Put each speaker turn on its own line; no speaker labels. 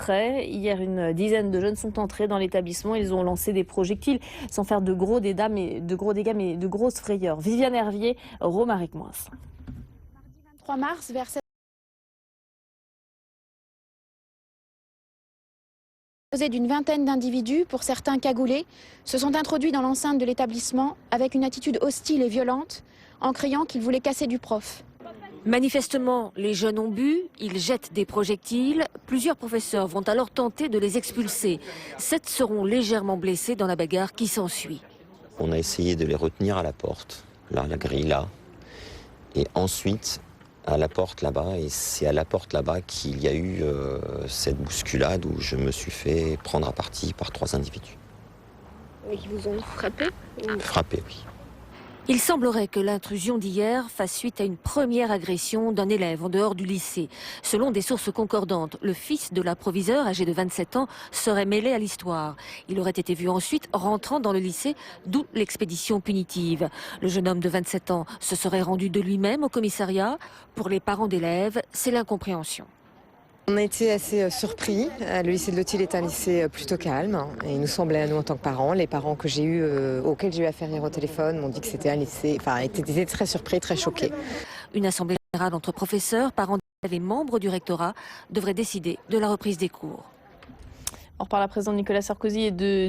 Hier, une dizaine de jeunes sont entrés dans l'établissement. Ils ont lancé des projectiles sans faire de gros dégâts, mais de grosses frayeurs. Viviane Hervier, Romaric Moins.
3 mars, vers 7 composés d'une vingtaine d'individus, pour certains cagoulés, se sont introduits dans l'enceinte de l'établissement avec une attitude hostile et violente, en criant qu'ils voulaient casser du prof.
Manifestement, les jeunes ont bu, ils jettent des projectiles. Plusieurs professeurs vont alors tenter de les expulser. 7 seront légèrement blessés dans la bagarre qui s'ensuit.
On a essayé de les retenir à la porte, là, la grille là, et ensuite à la porte là-bas. Et c'est à la porte là-bas qu'il y a eu cette bousculade où je me suis fait prendre à partie par 3 individus.
Et qui vous ont frappé?
Frappé, oui.
Il semblerait que l'intrusion d'hier fasse suite à une première agression d'un élève en dehors du lycée. Selon des sources concordantes, le fils de la proviseure, âgé de 27 ans, serait mêlé à l'histoire. Il aurait été vu ensuite rentrant dans le lycée, d'où l'expédition punitive. Le jeune homme de 27 ans se serait rendu de lui-même au commissariat. Pour les parents d'élèves, c'est l'incompréhension.
On a été assez surpris. Le lycée de Lotil est un lycée plutôt calme. Et il nous semblait à nous en tant que parents, les parents que j'ai eu, auxquels j'ai eu affaire hier au téléphone, m'ont dit que c'était un lycée, enfin, ils étaient très surpris, très choqués.
Une assemblée générale entre professeurs, parents d'élèves et membres du rectorat devrait décider de la reprise des cours.
On reparle à présent de Nicolas Sarkozy et de